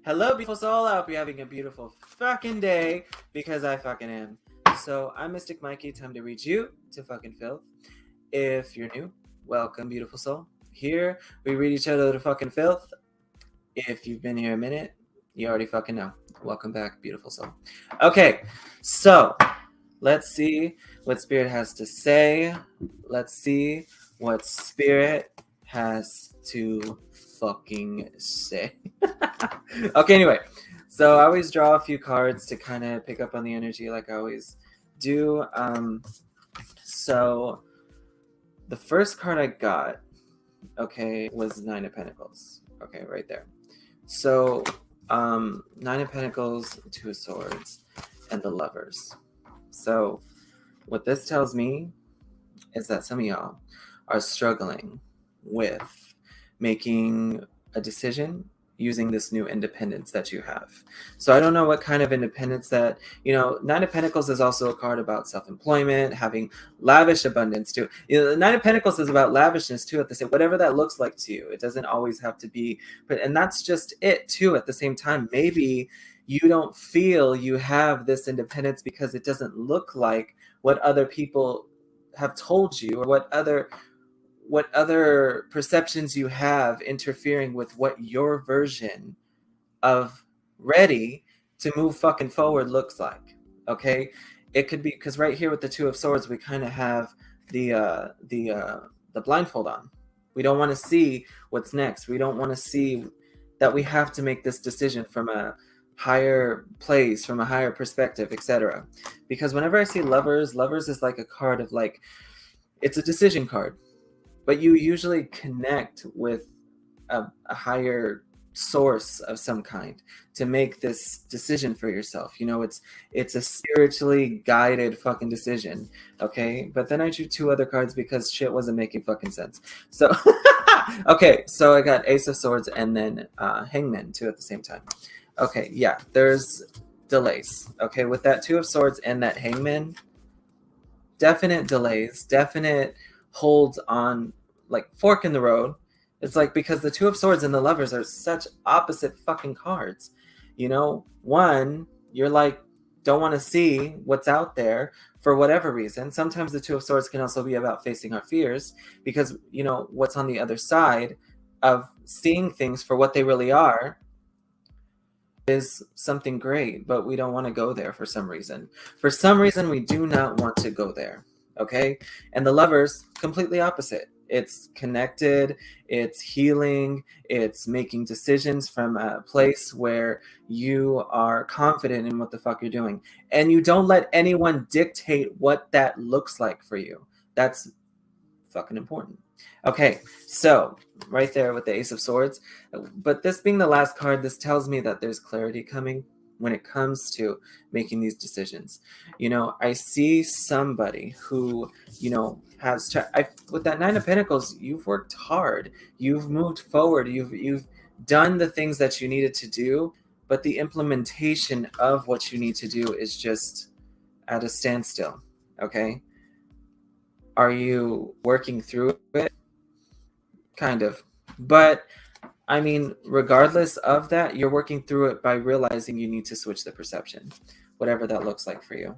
Hello, beautiful soul. I hope you're having a beautiful fucking day because I fucking am. So, I'm Mystic Mikey. Time to read you to fucking filth. If you're new, welcome, beautiful soul. Here, we read each other to fucking filth. If you've been here a minute, you already fucking know. Welcome back, beautiful soul. Okay, so let's see what Spirit has to say. Let's see what Spirit has to fucking say. Okay, anyway, so I always draw a few cards to kind of pick up on the energy like I always do. So the first card I got, okay, was Nine of Pentacles. Okay, right there. So Nine of Pentacles, Two of Swords, and the Lovers. So what this tells me is that some of y'all are struggling with making a decision using this new independence that you have. So I don't know what kind of independence that, Nine of Pentacles is also a card about self-employment, having lavish abundance too. The Nine of Pentacles is about lavishness too at the same, whatever that looks like to you. It doesn't always have to be, and that's just it too at the same time. Maybe you don't feel you have this independence because it doesn't look like what other people have told you or what other perceptions you have interfering with what your version of ready to move fucking forward looks like. Okay, it could be because right here with the Two of Swords we kind of have the blindfold on. We don't want to see what's next. We don't want to see that we have to make this decision from a higher place, from a higher perspective, etc. Because whenever I see lovers is like a card of like, it's a decision card, but you usually connect with a higher source of some kind to make this decision for yourself. It's a spiritually guided fucking decision. Okay, but then I drew two other cards because shit wasn't making fucking sense. So okay, so I got Ace of Swords and then Hangman too at the same time. Okay, yeah, there's delays. Okay, with that Two of Swords and that Hangman, definite delays, definite holds on, like fork in the road. It's like, because the Two of Swords and the Lovers are such opposite fucking cards. One, you're like, don't want to see what's out there for whatever reason. Sometimes the Two of Swords can also be about facing our fears because, what's on the other side of seeing things for what they really are is something great, but we don't want to go there for some reason. For some reason, we do not want to go there. Okay? And the Lovers, completely opposite. It's connected, it's healing, it's making decisions from a place where you are confident in what the fuck you're doing. And you don't let anyone dictate what that looks like for you. That's fucking important. Okay, so right there with the Ace of Swords. But this being the last card, this tells me that there's clarity coming when it comes to making these decisions. I see somebody who, has with that Nine of Pentacles, you've worked hard, you've moved forward, you've done the things that you needed to do, but the implementation of what you need to do is just at a standstill. Okay, are you working through it? Kind of, but I mean, regardless of that, you're working through it by realizing you need to switch the perception, whatever that looks like for you.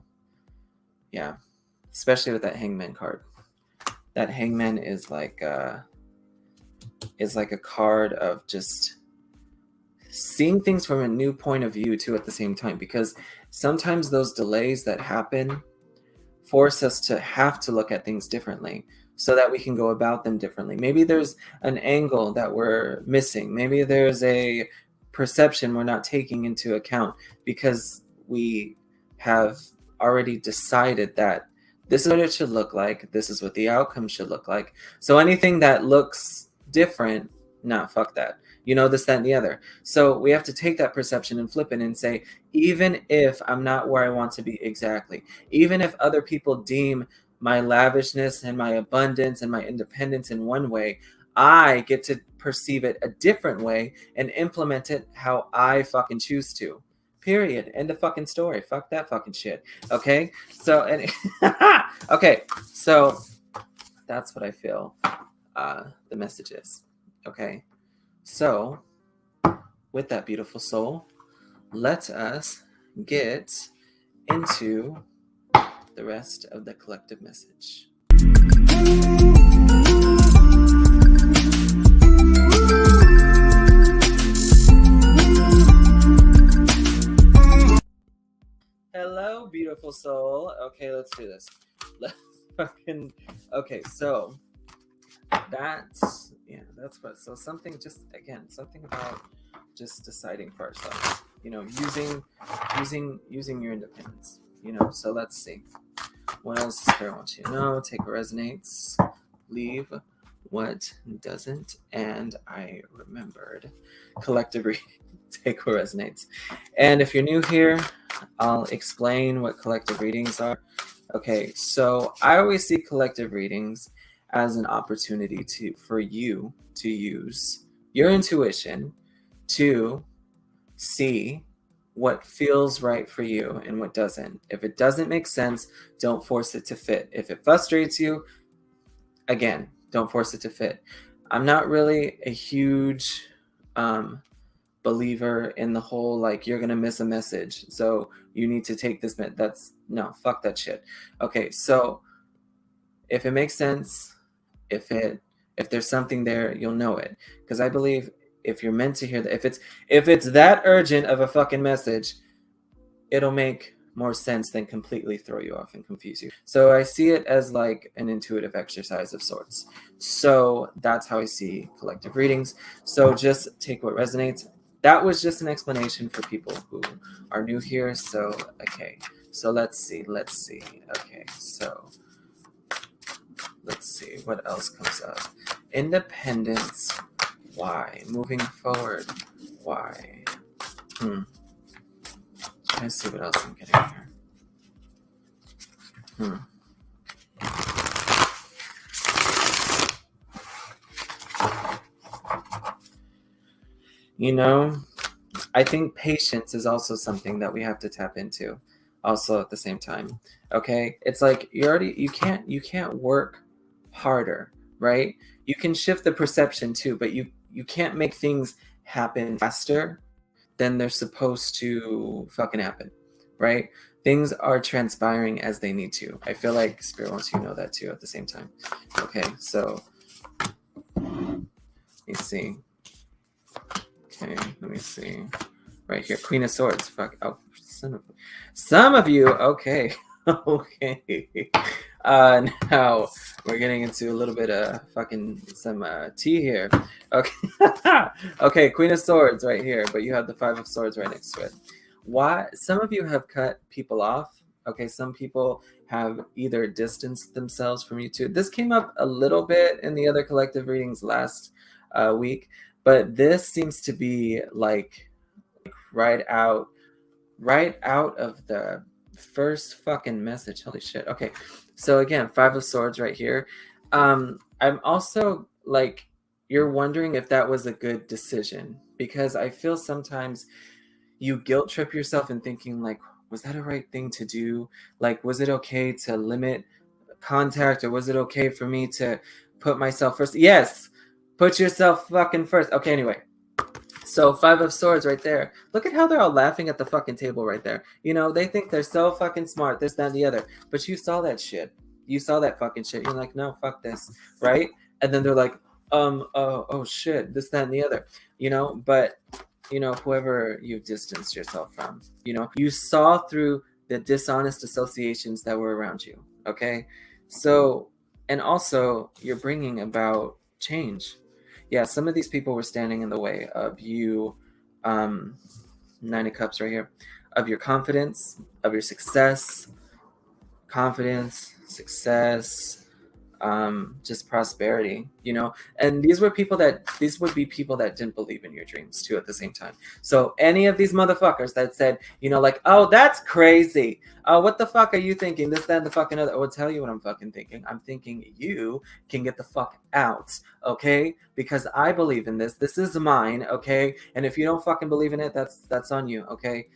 Yeah, especially with that Hangman card. That Hangman is like a card of just seeing things from a new point of view too at the same time, because sometimes those delays that happen force us to have to look at things differently so that we can go about them differently. Maybe there's an angle that we're missing. Maybe there's a perception we're not taking into account because we have already decided that this is what it should look like. This is what the outcome should look like. So anything that looks different, nah, fuck that. This, that, and the other. So we have to take that perception and flip it and say, even if I'm not where I want to be exactly, even if other people deem my lavishness and my abundance and my independence in one way, I get to perceive it a different way and implement it how I fucking choose to. Period. End of fucking story. Fuck that fucking shit. Okay? So, okay. So that's what I feel the message is. Okay? So with that, beautiful soul, let us get into the rest of the collective message. Hello, beautiful soul. Okay, let's do this. Let's fucking. Okay, so that's what. So something about just deciding for ourselves. Using your independence. So let's see. What else does Spirit want you to know? Take what resonates, leave what doesn't, and I remembered collective reading. Take what resonates. And if you're new here, I'll explain what collective readings are. Okay, so I always see collective readings as an opportunity for you to use your intuition to see what feels right for you and what doesn't. If it doesn't make sense, don't force it to fit. If it frustrates you, again, don't force it to fit. I'm not really a huge believer in the whole like you're gonna miss a message, so you need to take this. No, fuck that shit. Okay, so if it makes sense, if there's something there, you'll know it. Because I believe if you're meant to hear that, if it's that urgent of a fucking message, it'll make more sense than completely throw you off and confuse you. So I see it as like an intuitive exercise of sorts. So that's how I see collective readings. So just take what resonates. That was just an explanation for people who are new here. So, okay. So let's see. Okay. So let's see what else comes up. Independence. Why? Moving forward. Why? Let's see what else I'm getting here. I think patience is also something that we have to tap into also at the same time. Okay? It's like you can't work harder, right? You can shift the perception too, but you can't make things happen faster than they're supposed to fucking happen, right? Things are transpiring as they need to. I feel like Spirit wants you to know that too at the same time. Okay, so let me see. Okay, let me see. Right here, Queen of Swords. Fuck. Oh, some of you. Okay, okay. Now we're getting into a little bit of fucking some tea here. Okay, okay. Queen of Swords right here, but you have the Five of Swords right next to it. Why? Some of you have cut people off. Okay, some people have either distanced themselves from you too. This came up a little bit in the other collective readings last week, but this seems to be like right out of the first fucking message. Holy shit. Okay, so again, Five of Swords right here. I'm also like, you're wondering if that was a good decision, because I feel sometimes you guilt trip yourself in thinking like, was that a right thing to do? Like, was it okay to limit contact, or was it okay for me to put myself first? Yes, put yourself fucking first. Okay, anyway. So Five of Swords right there. Look at how they're all laughing at the fucking table right there. They think they're so fucking smart, this, that, and the other. But you saw that shit. You saw that fucking shit. You're like, no, fuck this, right? And then they're like, oh shit, this, that, and the other. But whoever you've distanced yourself from, you saw through the dishonest associations that were around you. Okay, so, and also you're bringing about change. Yeah, some of these people were standing in the way of you, Nine of Cups right here, of your confidence, of your success, just prosperity, and these would be people that didn't believe in your dreams too at the same time. So any of these motherfuckers that said, like, oh, that's crazy, oh, what the fuck are you thinking, this, that, and the fucking other, I will tell you what I'm fucking thinking. I'm thinking you can get the fuck out, okay? Because I believe in this is mine, okay? And if you don't fucking believe in it, that's on you, okay?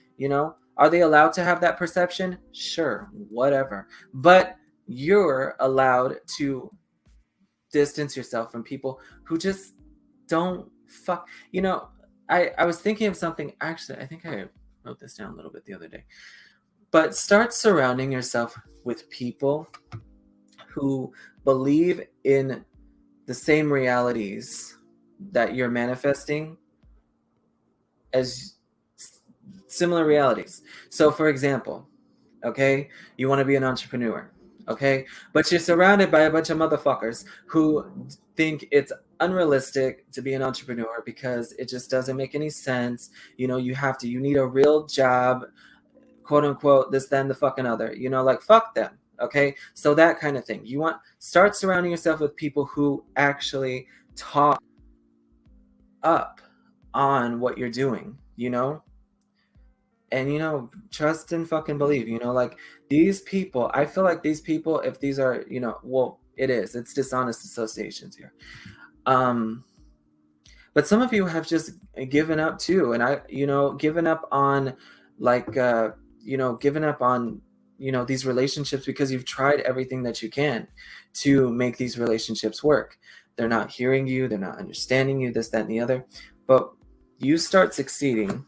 Are they allowed to have that perception? Sure, whatever. But you're allowed to distance yourself from people who just don't fuck. I was thinking of something. Actually, I think I wrote this down a little bit the other day. But start surrounding yourself with people who believe in the same realities that you're manifesting as similar realities. So, for example, okay, you want to be an entrepreneur, okay, but you're surrounded by a bunch of motherfuckers who think it's unrealistic to be an entrepreneur because it just doesn't make any sense. You know, you need a real job, quote unquote, this, then, the fucking other, you know, like fuck them. Okay, so that kind of thing. You want start surrounding yourself with people who actually talk up on what you're doing, you know, and you know, trust and fucking believe, you know, like these people, I feel like these people, if these are, you know, well, it's dishonest associations here. But some of you have just given up too, and I, you know, given up on like you know, given up on, you know, these relationships because you've tried everything that you can to make these relationships work. They're not hearing you, they're not understanding you, this, that, and the other. But you start succeeding,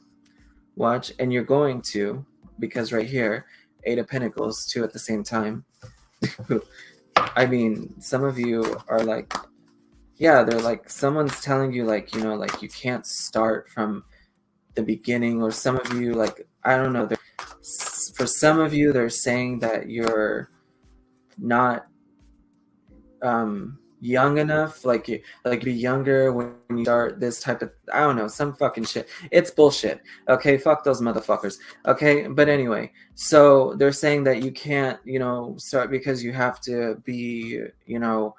watch, and you're going to, because right here, 8 of Pentacles, 2 at the same time. I mean, some of you are like, yeah, they're like, someone's telling you like, you know, like you can't start from the beginning, or some of you, like, I don't know, for some of you, they're saying that you're not young enough, like be younger when you start this type of, I don't know, some fucking shit. It's bullshit. Okay, fuck those motherfuckers. Okay, but anyway, so they're saying that you can't, you know, start because you have to be, you know,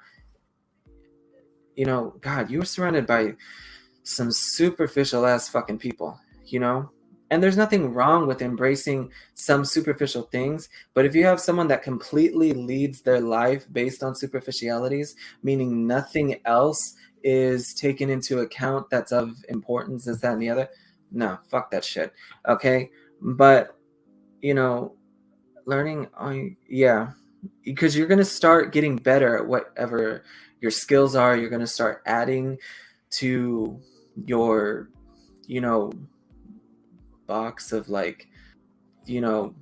God, you were surrounded by some superficial ass fucking people, you know? And there's nothing wrong with embracing some superficial things, but if you have someone that completely leads their life based on superficialities, meaning nothing else is taken into account that's of importance, this, that, and the other, no, fuck that shit. Okay? But, you know, learning on, yeah, because you're going to start getting better at whatever your skills are. You're going to start adding to your, you know, box of like, you know,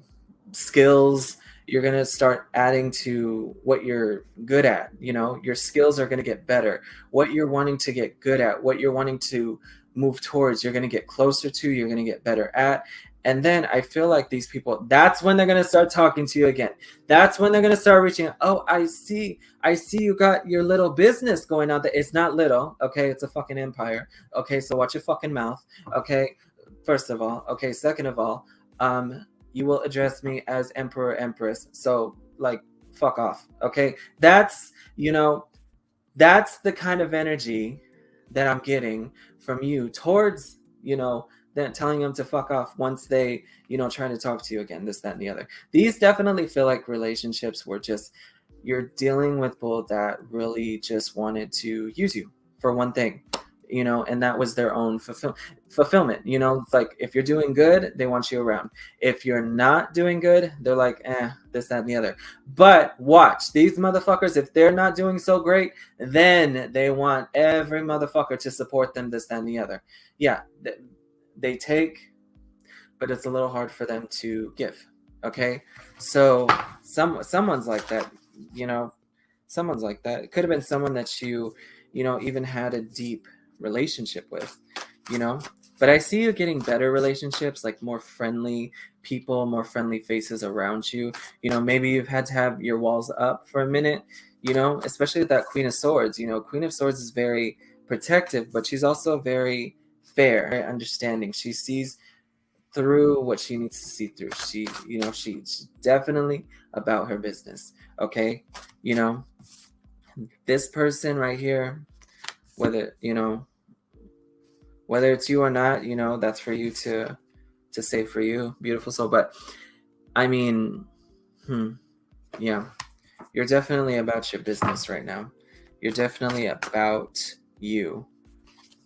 skills. You're going to start adding to what you're good at. You know, your skills are going to get better. What you're wanting to get good at, what you're wanting to move towards, you're going to get closer to, you're going to get better at. And then I feel like these people, that's when they're going to start talking to you again. That's when they're going to start reaching out. Oh, I see you got your little business going on. That it's not little, okay? It's a fucking empire. Okay, so watch your fucking mouth. Okay, first of all. Okay, second of all, you will address me as Emperor, Empress. So like, fuck off. Okay, that's, you know, that's the kind of energy that I'm getting from you towards, you know, then telling them to fuck off once they, you know, trying to talk to you again, this, that, and the other. These definitely feel like relationships where just you're dealing with people that really just wanted to use you for one thing, you know, and that was their own fulfillment. You know, it's like if you're doing good, they want you around. If you're not doing good, they're like, this, that, and the other. But watch, these motherfuckers, if they're not doing so great, then they want every motherfucker to support them, this, that, and the other. Yeah, they take, but it's a little hard for them to give. Okay, so someone's like that, you know, someone's like that. It could have been someone that you know, even had a deep relationship with, you know. But I see you getting better relationships, like more friendly people, more friendly faces around you. You know, maybe you've had to have your walls up for a minute, you know, especially with that Queen of Swords. You know, Queen of Swords is very protective, but she's also very fair, very understanding. She sees through what she needs to see through. She, you know, she's definitely about her business. Okay, you know, this person right here, whether, you know, whether it's you or not, you know, that's for you to say for you, beautiful soul. But I mean, yeah, you're definitely about your business right now. You're definitely about you,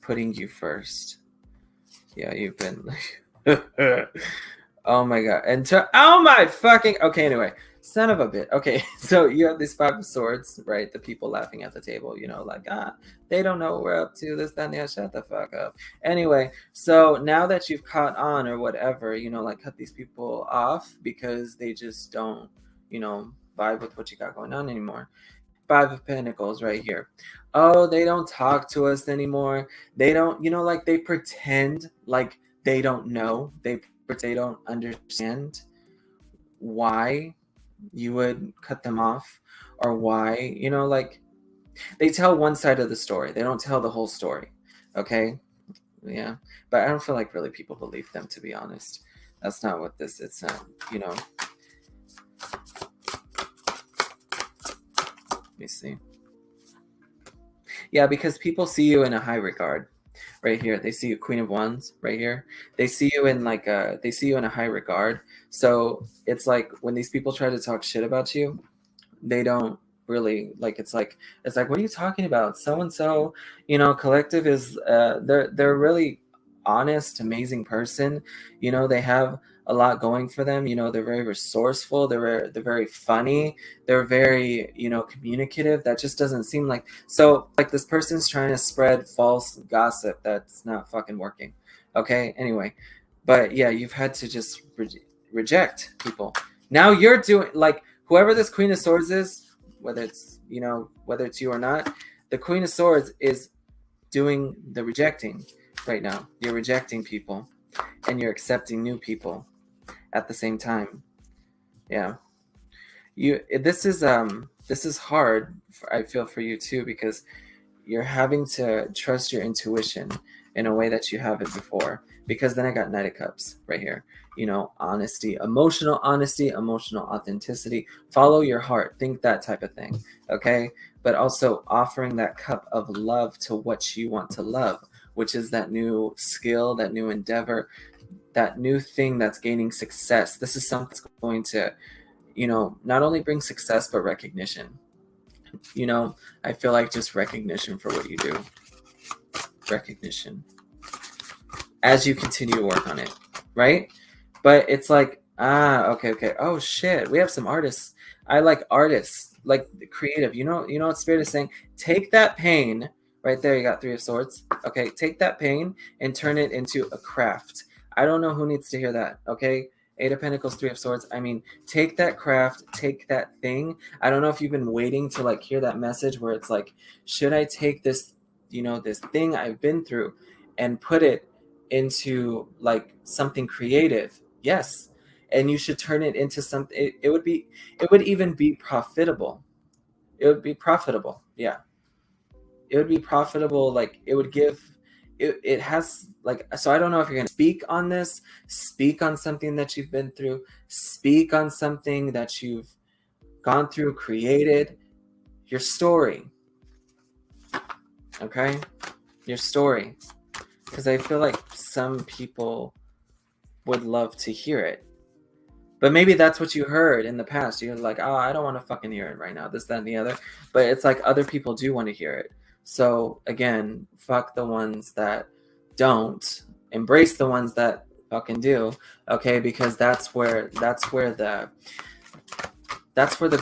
putting you first. Yeah, you've been oh my god. And oh my fucking, okay, anyway, Son of a bit. Okay, so you have these Five of Swords, right? The people laughing at the table, like, they don't know what we're up to, this, that, and the other. Shut the fuck up. Anyway, so now that you've caught on or whatever, like cut these people off because they just don't, vibe with what you got going on anymore. Five of Pentacles right here. Oh, they don't talk to us anymore. They don't, like they pretend like they don't know. They don't understand why you would cut them off or why, like they tell one side of the story. They don't tell the whole story. Okay? Yeah. But I don't feel like really people believe them, to be honest. That's not what this, it's not, Let me see. Yeah, because people see you in a high regard. Right here, they see you Queen of Wands right here. They see you in they see you in a high regard. So it's like when these people try to talk shit about you, they don't really it's like what are you talking about? So and so, collective is they're a really honest, amazing person. They have a lot going for them. They're very resourceful, they're very funny, they're very, communicative. That just doesn't seem like, so like this person's trying to spread false gossip that's not fucking working. Okay, anyway, but yeah, you've had to just reject people. Now you're doing, like, whoever this Queen of Swords is, whether it's you or not, the Queen of Swords is doing the rejecting right now. You're rejecting people and you're accepting new people at the same time. Yeah. This is hard, I feel, for you too, because you're having to trust your intuition in a way that you haven't before. Because then I got Knight of Cups right here. Honesty, emotional authenticity. Follow your heart. Think that type of thing. Okay? But also offering that cup of love to what you want to love, which is that new skill, that new endeavor, that new thing that's gaining success. This is something that's going to, not only bring success, but recognition. I feel like just recognition for what you do. Recognition. As you continue to work on it, right? But it's like, okay. Oh shit, we have some artists. I like artists, like the creative. What Spirit is saying? Take that pain, right there. You got Three of Swords. Okay, take that pain and turn it into a craft. I don't know who needs to hear that. Okay, Eight of Pentacles, Three of Swords. I mean, take that craft, take that thing. I don't know if you've been waiting to like hear that message where it's like, should I take this, this thing I've been through and put it into like something creative? Yes. And you should turn it into something. It would even be profitable. It would be profitable. Yeah. It would be profitable. Like it would give, it has like, so I don't know if you're going to speak on this, speak on something that you've been through, speak on something that you've gone through, created, your story. Okay. Your story. Because I feel like some people would love to hear it. But maybe that's what you heard in the past. You're like, oh, I don't want to fucking hear it right now. This, that, and the other. But it's like other people do want to hear it. So again, fuck the ones that don't. Embrace the ones that fucking do. Okay, because that's where the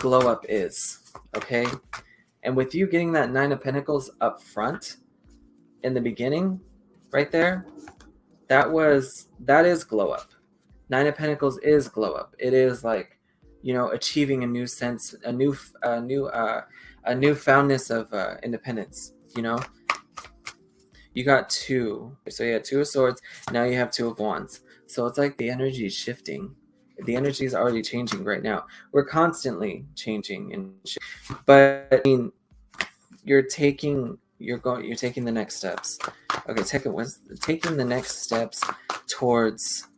glow up is. Okay? And with you getting that Nine of Pentacles up front in the beginning, right there, that is glow up. Nine of Pentacles is glow up. It is like, achieving a new sense, a new foundness of independence. You got two. So you had Two of Swords. Now you have Two of Wands. So it's like the energy is shifting. The energy is already changing right now. We're constantly changing, but I mean, you're taking the next steps. Okay, taking the next steps towards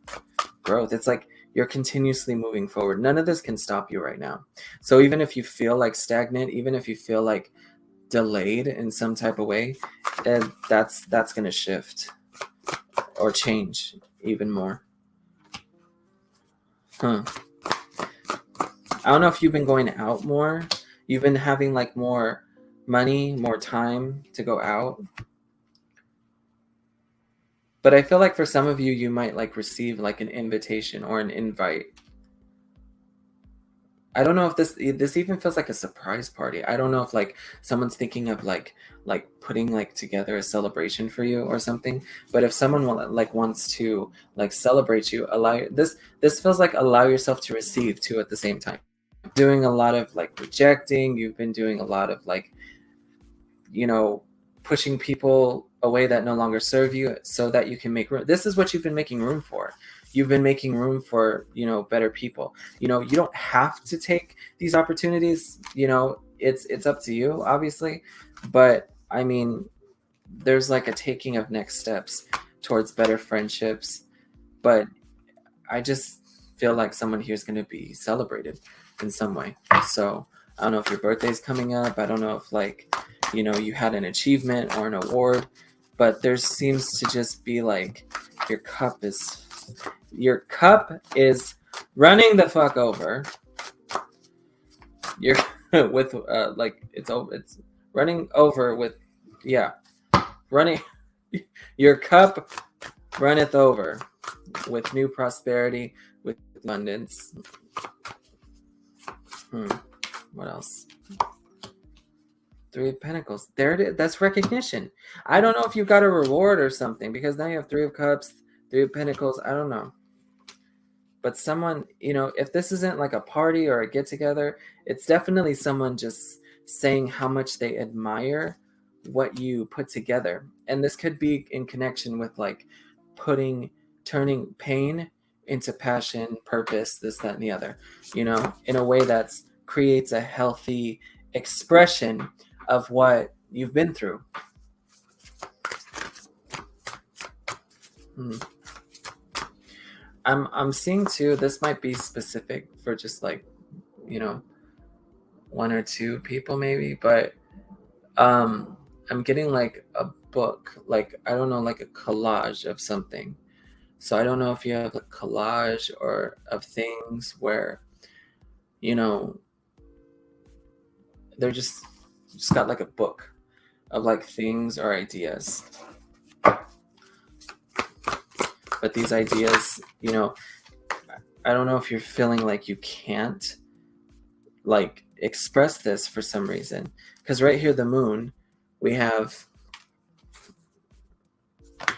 growth. It's like you're continuously moving forward. None of this can stop you right now. So even if you feel like stagnant, even if you feel like delayed in some type of way, that's going to shift or change even more. I don't know if you've been going out more. You've been having like more money, more time to go out. But I feel like for some of you, you might like receive like an invitation or an invite I don't know if this even feels like a surprise party. I don't know if like someone's thinking of like putting like together a celebration for you or something. But if someone like wants to like celebrate you, this feels like allow yourself to receive too at the same time. Doing a lot of like rejecting. You've been doing a lot of like, you know, pushing people away that no longer serve you so that you can make room. This is what you've been making room for. You've been making room for, you know, better people. You know, you don't have to take these opportunities, you know, it's up to you, obviously. But I mean, there's like a taking of next steps towards better friendships. But I just feel like someone here is going to be celebrated in some way. So I don't know if your birthday's coming up. I don't know if like, you know, you had an achievement or an award, but there seems to just be like your cup is running the fuck over. You're with like it's running over with, yeah, running. Your cup runneth over with new prosperity, with abundance. What else? Three of Pentacles. There it is. That's recognition. I don't know if you got a reward or something, because now you have Three of Cups, Three of Pentacles. I don't know. But someone, you know, if this isn't like a party or a get together, it's definitely someone just saying how much they admire what you put together. And this could be in connection with like turning pain into passion, purpose, this, that, and the other, you know, in a way that creates a healthy expression of what you've been through. I'm seeing too, this might be specific for just like, you know, one or two people maybe, but I'm getting like a book, like I don't know, like a collage of something. So I don't know if you have a collage or of things where, you know, they're just got like a book of like things or ideas. But these ideas, you know, I don't know if you're feeling like you can't like express this for some reason. Because right here, the moon, we have,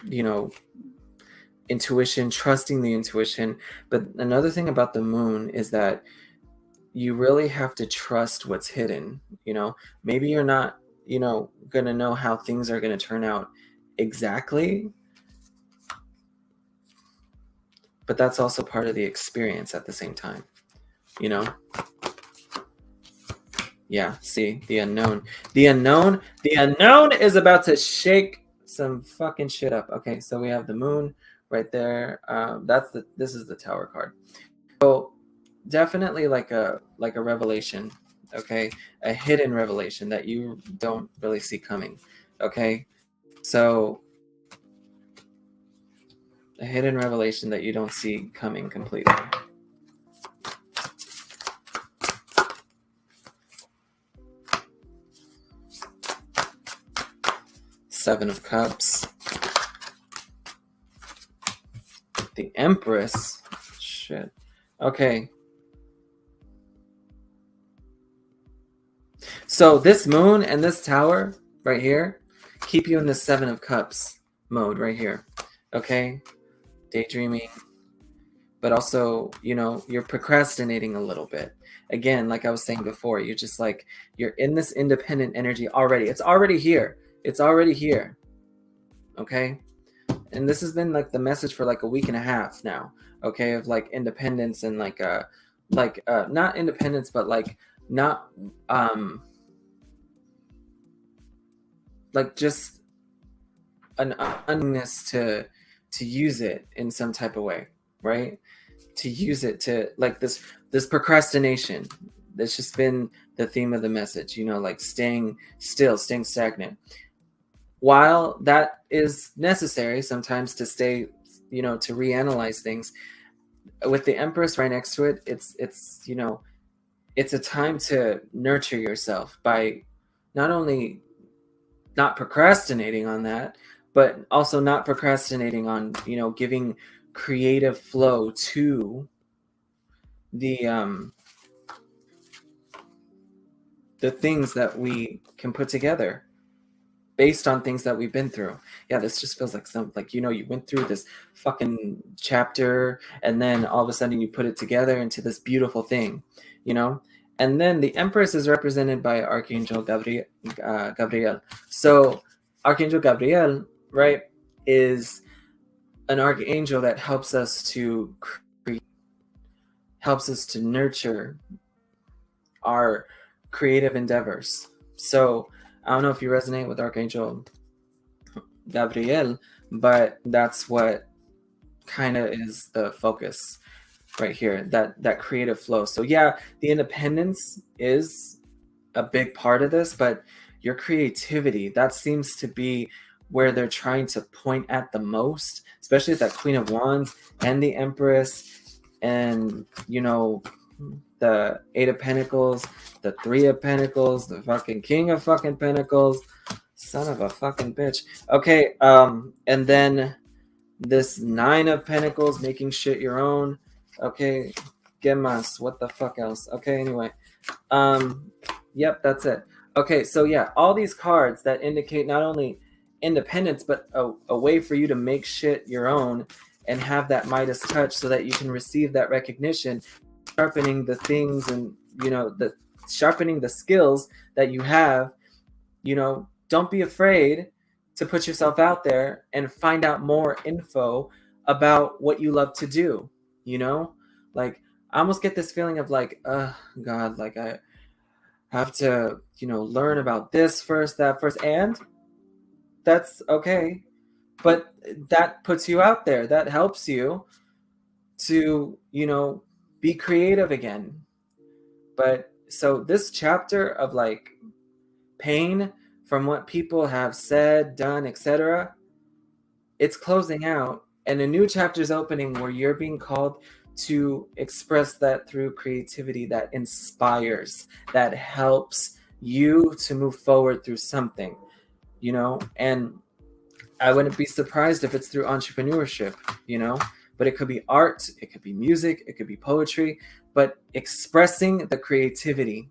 you know, intuition, trusting the intuition. But another thing about the moon is that you really have to trust what's hidden. You know, maybe you're not, you know, gonna know how things are gonna turn out exactly, but that's also part of the experience at the same time, you know. Yeah, see, the unknown is about to shake some fucking shit up. Okay, so we have the moon right there. This is the Tower card. So definitely like a revelation, okay, a hidden revelation that you don't really see coming. Okay, so a hidden revelation that you don't see coming completely. Seven of Cups. The Empress. Shit. Okay. So this moon and this tower right here keep you in the Seven of Cups mode right here. Okay? Daydreaming. But also, you know, you're procrastinating a little bit. Again, like I was saying before, you're just like, you're in this independent energy already. It's already here. It's already here. Okay? And this has been like the message for like a week and a half now. Okay? Of like independence and like not independence, but like not like just an unwillingness to use it in some type of way, right? To use it to like this procrastination. That's just been the theme of the message, you know, like staying still, staying stagnant. While that is necessary sometimes to stay, you know, to reanalyze things, with the Empress right next to it, it's you know, it's a time to nurture yourself by not only not procrastinating on that, but also not procrastinating on, you know, giving creative flow to the the things that we can put together based on things that we've been through. Yeah, this just feels like you went through this fucking chapter and then all of a sudden you put it together into this beautiful thing, And then the Empress is represented by Archangel Gabriel. So Archangel Gabriel, right, is an archangel that helps us to nurture our creative endeavors. So I don't know if you resonate with Archangel Gabriel, but that's what kind of is the focus right here, that creative flow. So yeah, the independence is a big part of this, but your creativity, that seems to be where they're trying to point at the most, especially that Queen of Wands and the Empress and the Eight of Pentacles, the Three of Pentacles, the fucking King of fucking Pentacles, son of a fucking bitch. Okay, and then this Nine of Pentacles, making shit your own. Okay, ¿qué más? What the fuck else? Okay, anyway. Yep, that's it. Okay, so yeah, all these cards that indicate not only independence, but a way for you to make shit your own and have that Midas touch so that you can receive that recognition, sharpening the things and, sharpening the skills that you have. Don't be afraid to put yourself out there and find out more info about what you love to do. Like, I almost get this feeling of like, God, like I have to, learn about this first, that first, and that's okay. But that puts you out there. That helps you to, be creative again. But so this chapter of like pain from what people have said, done, etc., it's closing out, and a new chapter is opening where you're being called to express that through creativity that inspires, that helps you to move forward through something, and I wouldn't be surprised if it's through entrepreneurship, but it could be art, it could be music, it could be poetry, but expressing the creativity.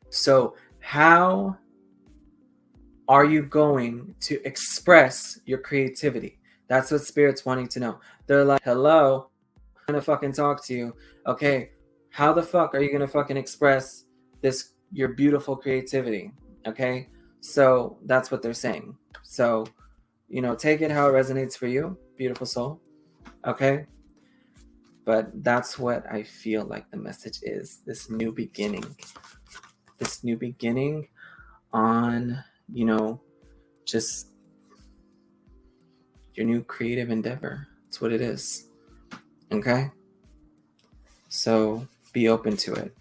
So how are you going to express your creativity? That's what Spirit's wanting to know. They're like, hello, I'm gonna fucking talk to you. Okay, how the fuck are you gonna fucking express your beautiful creativity? Okay, so that's what they're saying. So, take it how it resonates for you, beautiful soul. Okay, but that's what I feel like the message is. This new beginning on, just your new creative endeavor. That's what it is. Okay, so be open to it.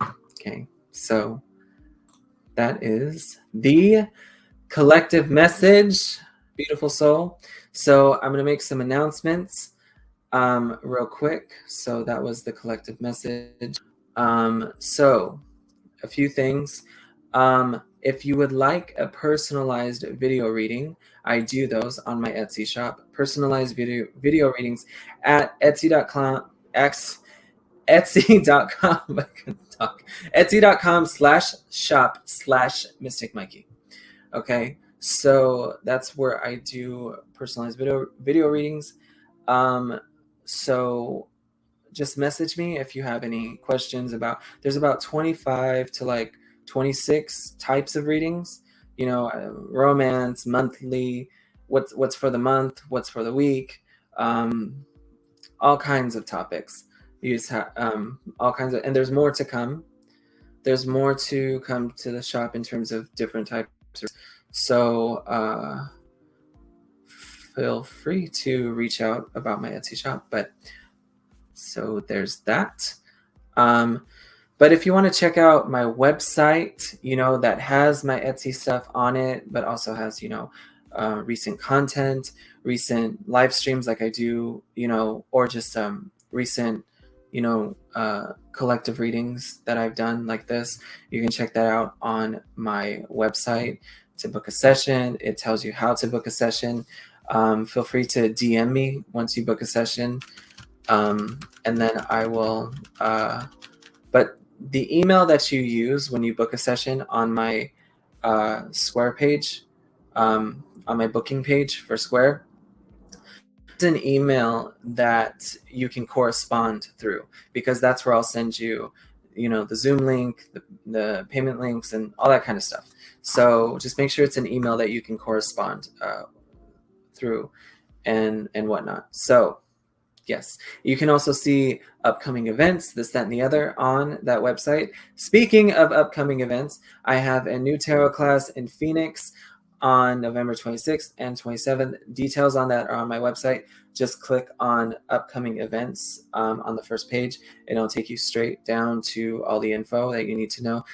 Okay, so that is the collective message, beautiful soul. So I'm going to make some announcements real quick. So that was the collective message. So a few things. If you would like a personalized video reading, I do those on my Etsy shop. Personalized video readings at etsy.com. Etsy.com/shop/Mystic Mikey. Okay, so that's where I do personalized video readings. So just message me if you have any questions there's about 25 to like 26 types of readings, romance, monthly, what's for the month, what's for the week, all kinds of topics. You just have all kinds of, and there's more to come. There's more to come to the shop in terms of different types. So feel free to reach out about my Etsy shop. But so there's that. But if you want to check out my website, that has my Etsy stuff on it, but also has, recent content, recent live streams like I do, or just recent, collective readings that I've done like this. You can check that out on my website to book a session. It tells you how to book a session. Feel free to DM me once you book a session. And then I will, but the email that you use when you book a session on my Square page, on my booking page for Square, is an email that you can correspond through, because that's where I'll send you, the Zoom link, the payment links, and all that kind of stuff. So just make sure it's an email that you can correspond through and whatnot. So yes, you can also see upcoming events, this, that, and the other on that website. Speaking of upcoming events, I have a new tarot class in Phoenix on November 26th and 27th. Details on that are on my website. Just click on upcoming events on the first page, and it'll take you straight down to all the info that you need to know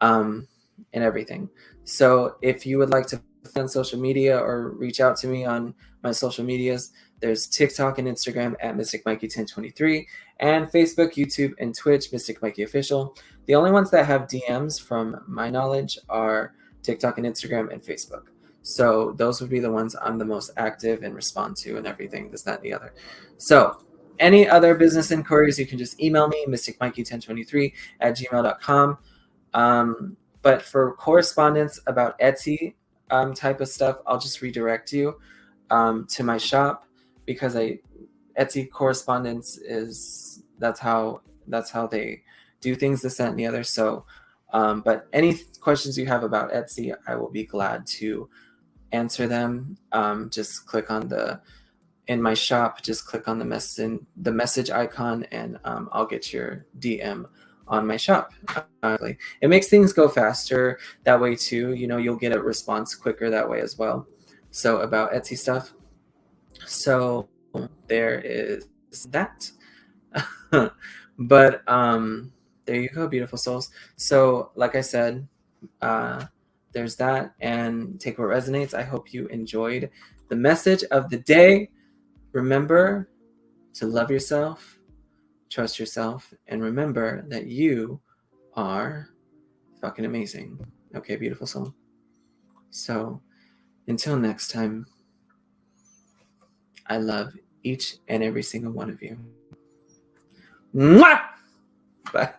and everything. So if you would like to on social media or reach out to me on my social medias, there's TikTok and Instagram at Mystic Mikey 1023, and Facebook, YouTube, and Twitch, Mystic Mikey Official. The only ones that have DMs from my knowledge are TikTok and Instagram and Facebook. So those would be the ones I'm the most active and respond to and everything, this, that, and the other. So any other business inquiries, you can just email me, mysticmikey1023 at gmail.com. But for correspondence about Etsy type of stuff, I'll just redirect you to my shop, because Etsy correspondence is that's how they do things, this, that, and the other. So but any questions you have about Etsy, I will be glad to answer them. Just click on in my shop, just click on the message icon, and I'll get your DM on my shop. It makes things go faster that way too. You'll get a response quicker that way as well. So about Etsy stuff. So there is that. But there you go, beautiful souls. So like I said, there's that, and take what resonates. I hope you enjoyed the message of the day. Remember to love yourself, trust yourself, and remember that you are fucking amazing. Okay, beautiful soul. So until next time, I love each and every single one of you. Mwah! Bye.